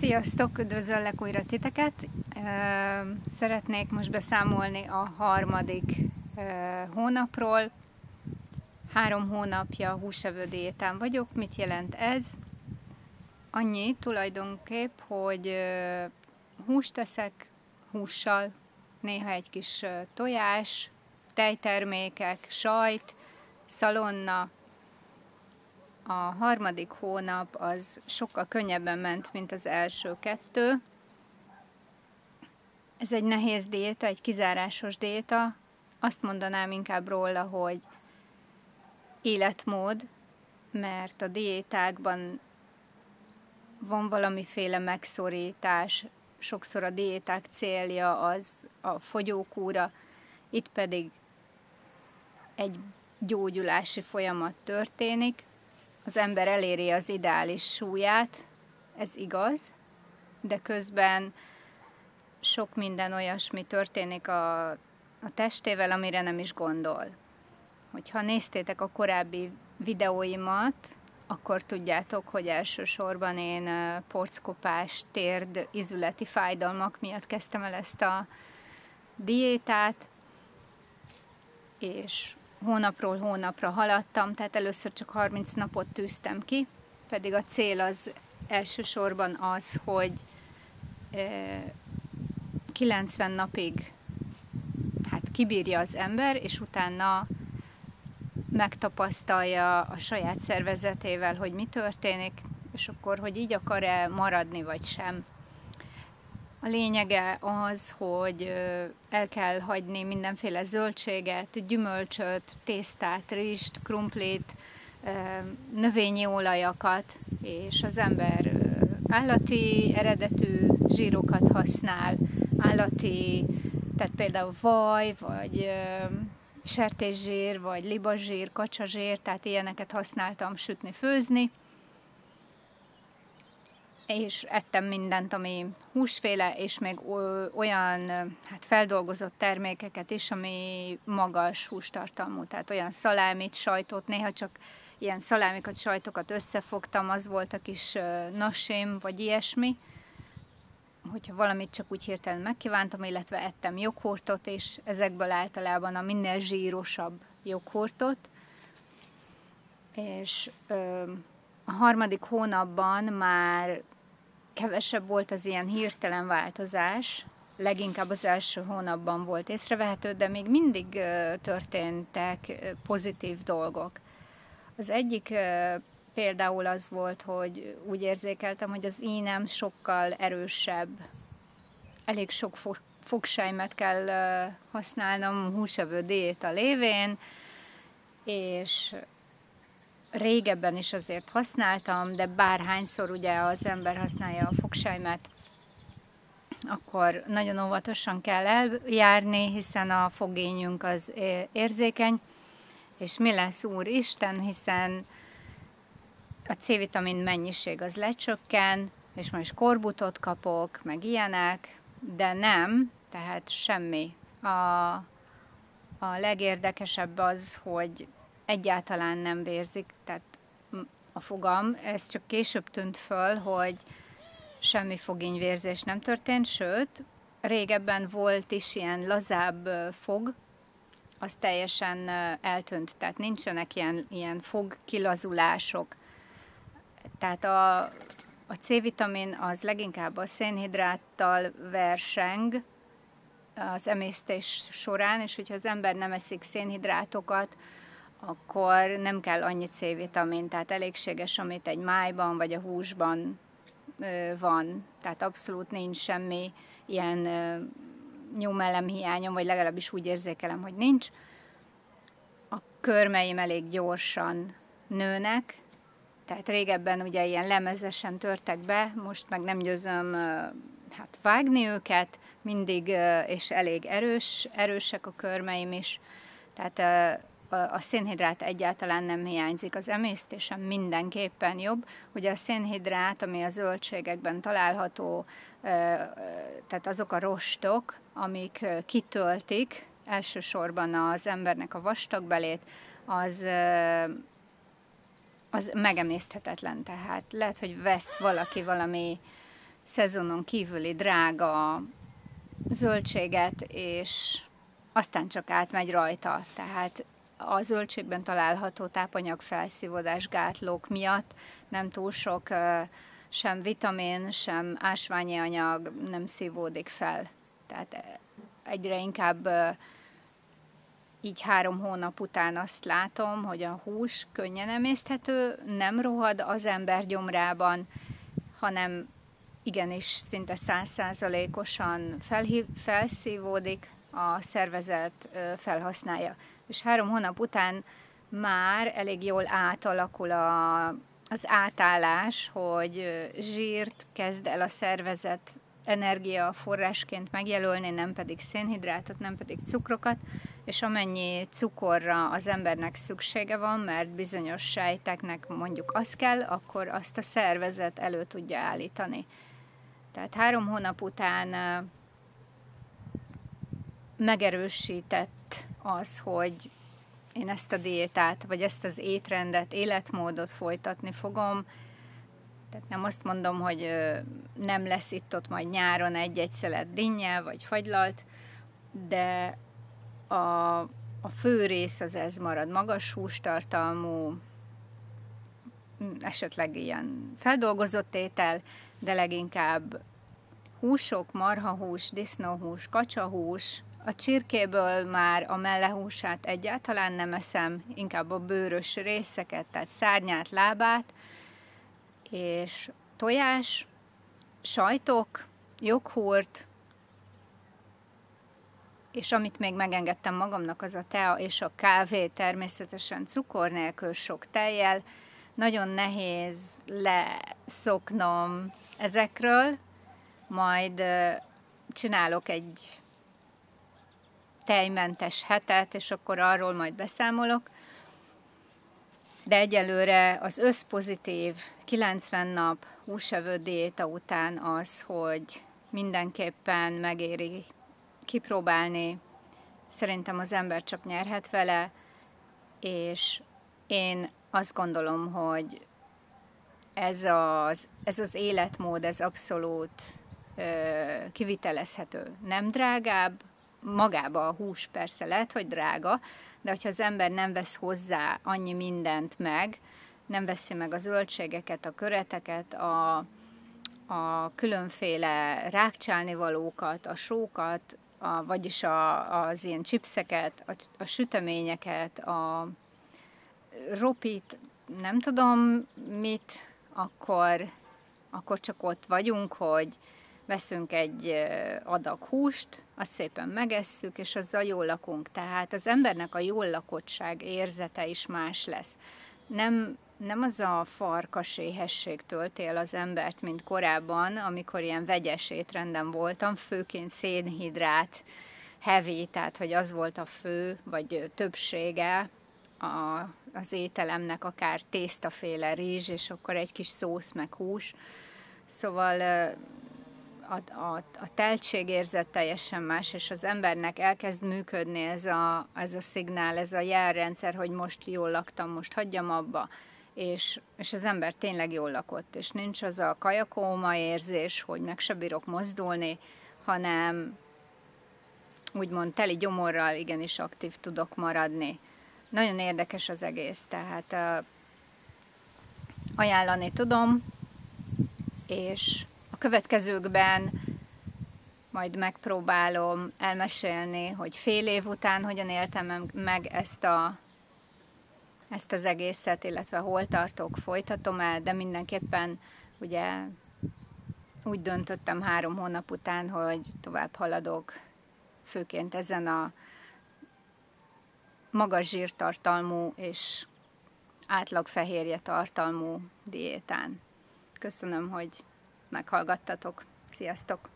Sziasztok! Üdvözöllek újra titeket! Szeretnék most beszámolni a harmadik hónapról. 3 hónapja húsevő diétán vagyok. Mit jelent ez? Annyi tulajdonképp, hogy húst eszek hússal, néha egy kis tojás, tejtermékek, sajt, szalonna. A harmadik hónap az sokkal könnyebben ment, mint az első 2. Ez egy nehéz diéta, egy kizárásos diéta. Azt mondanám inkább róla, hogy életmód, mert a diétákban van valamiféle megszorítás. Sokszor a diéták célja az a fogyókúra, itt pedig egy gyógyulási folyamat történik. Az ember eléri az ideális súlyát, ez igaz, de közben sok minden olyasmi történik a testével, amire nem is gondol. Hogyha néztétek a korábbi videóimat, akkor tudjátok, hogy elsősorban én porckopás, térd, izületi fájdalmak miatt kezdtem el ezt a diétát, és hónapról hónapra haladtam, tehát először csak 30 napot tűztem ki, pedig a cél az elsősorban az, hogy 90 napig kibírja az ember, és utána megtapasztalja a saját szervezetével, hogy mi történik, és akkor, hogy így akar-e maradni, vagy sem. A lényege az, hogy el kell hagyni mindenféle zöldséget, gyümölcsöt, tésztát, rizst, krumplit, növényi olajakat, és az ember állati eredetű zsírokat használ, tehát például vaj, vagy sertészsír, vagy libazsír, kacsazsír, tehát ilyeneket használtam sütni, főzni, és ettem mindent, ami húsféle, és még olyan feldolgozott termékeket is, ami magas hústartalmú, tehát olyan szalámit, sajtot, néha csak ilyen szalámikat, sajtokat összefogtam, az volt a kis nasim, vagy ilyesmi, hogyha valamit csak úgy hirtelen megkívántam, illetve ettem joghurtot, és ezekből általában a minél zsírosabb joghurtot, és a harmadik hónapban már kevesebb volt az ilyen hirtelen változás, leginkább az első hónapban volt észrevehető, de még mindig történtek pozitív dolgok. Az egyik például az volt, hogy úgy érzékeltem, hogy az ínem sokkal erősebb. Elég sok fogsejmet kell használnom húsevő diéta lévén, és régebben is azért használtam, de bárhányszor ugye az ember használja a fogsejmet, akkor nagyon óvatosan kell eljárni, hiszen a fogényünk az érzékeny, és mi lesz Úristen, hiszen a C-vitamin mennyiség az lecsökken, és most skorbutot kapok, meg ilyenek, de nem, tehát semmi. A legérdekesebb az, hogy egyáltalán nem vérzik, tehát a fogam, ez csak később tűnt föl, hogy semmi fogényvérzés nem történt, sőt, régebben volt is ilyen lazább fog, az teljesen eltűnt, tehát nincsenek ilyen fogkilazulások. Tehát a C-vitamin az leginkább a szénhidráttal verseng az emésztés során, és hogyha az ember nem eszik szénhidrátokat, akkor nem kell annyi C-vitamin, tehát elégséges, amit egy májban vagy a húsban van. Tehát abszolút nincs semmi ilyen nyomelemhiányom, vagy legalábbis úgy érzékelem, hogy nincs. A körmeim elég gyorsan nőnek, tehát régebben ugye ilyen lemezesen törtek be, most meg nem győzöm vágni őket, mindig, és elég erősek a körmeim is. Tehát a szénhidrát egyáltalán nem hiányzik, az emésztésem mindenképpen jobb. Ugye a szénhidrát, ami a zöldségekben található, tehát azok a rostok, amik kitöltik elsősorban az embernek a vastagbelét, az megemészthetetlen. Tehát lehet, hogy vesz valaki valami szezonon kívüli drága zöldséget, és aztán csak átmegy rajta. Tehát a zöldségben található tápanyag felszívódás gátlók miatt nem túl sok sem vitamin, sem ásványi anyag nem szívódik fel. Tehát egyre inkább így 3 hónap után azt látom, hogy a hús könnyen emészthető, nem rohad az ember gyomrában, hanem igenis szinte 100%-osan felszívódik, a szervezet felhasználja. És 3 hónap után már elég jól átalakul az átállás, hogy zsírt kezd el a szervezet energiaforrásként megjelölni, nem pedig szénhidrátot, nem pedig cukrokat, és amennyi cukorra az embernek szüksége van, mert bizonyos sejteknek mondjuk az kell, akkor azt a szervezet elő tudja állítani. Tehát 3 hónap után megerősített az, hogy én ezt a diétát, vagy ezt az étrendet, életmódot folytatni fogom. Tehát nem azt mondom, hogy nem lesz itt-ott majd nyáron egy-egy szelet dinnye, vagy fagylalt, de a fő rész az ez marad, magas hústartalmú, esetleg ilyen feldolgozott étel, de leginkább húsok, marhahús, disznóhús, kacsahús. A csirkéből már a mellehúsát egyáltalán nem eszem, inkább a bőrös részeket, tehát szárnyát, lábát, és tojás, sajtok, joghurt, és amit még megengedtem magamnak, az a tea és a kávé, természetesen cukor nélkül, sok tejjel. Nagyon nehéz leszoknom ezekről, majd csinálok egy tejmentes hetet, és akkor arról majd beszámolok. De egyelőre az összpozitív 90 nap húsevő diéta után az, hogy mindenképpen megéri kipróbálni. Szerintem az ember csak nyerhet vele, és én azt gondolom, hogy ez az életmód, ez abszolút kivitelezhető. Nem drágább, magába a hús persze lehet, hogy drága, de hogyha az ember nem vesz hozzá annyi mindent meg, nem veszi meg a zöldségeket, a köreteket, a különféle rákcsálnivalókat, a sókat, vagyis az ilyen chipseket, a süteményeket, a ropit, nem tudom mit, akkor csak ott vagyunk, hogy veszünk egy adag húst, azt szépen megesszük, és azzal jól lakunk. Tehát az embernek a jól lakottság érzete is más lesz. Nem az a farkas éhesség tölti el az embert, mint korábban, amikor ilyen vegyes étrenden voltam, főként szénhidrát, heavy, tehát hogy az volt a fő, vagy többsége az ételemnek, akár tésztaféle rizs, és akkor egy kis szósz, meg hús. Szóval a teltségérzet teljesen más, és az embernek elkezd működni ez a szignál, ez a jelrendszer, hogy most jól laktam, most hagyjam abba, és az ember tényleg jól lakott, és nincs az a kajakóma érzés, hogy meg se bírok mozdulni, hanem úgymond teli gyomorral igenis aktív tudok maradni. Nagyon érdekes az egész, tehát ajánlani tudom, és a következőkben majd megpróbálom elmesélni, hogy fél év után hogyan éltem meg ezt az egészet, illetve hol tartok, folytatom el, de mindenképpen ugye úgy döntöttem 3 hónap után, hogy tovább haladok, főként ezen a magas zsírtartalmú és átlag fehérje tartalmú diétán. Köszönöm, hogy meghallgattatok. Sziasztok!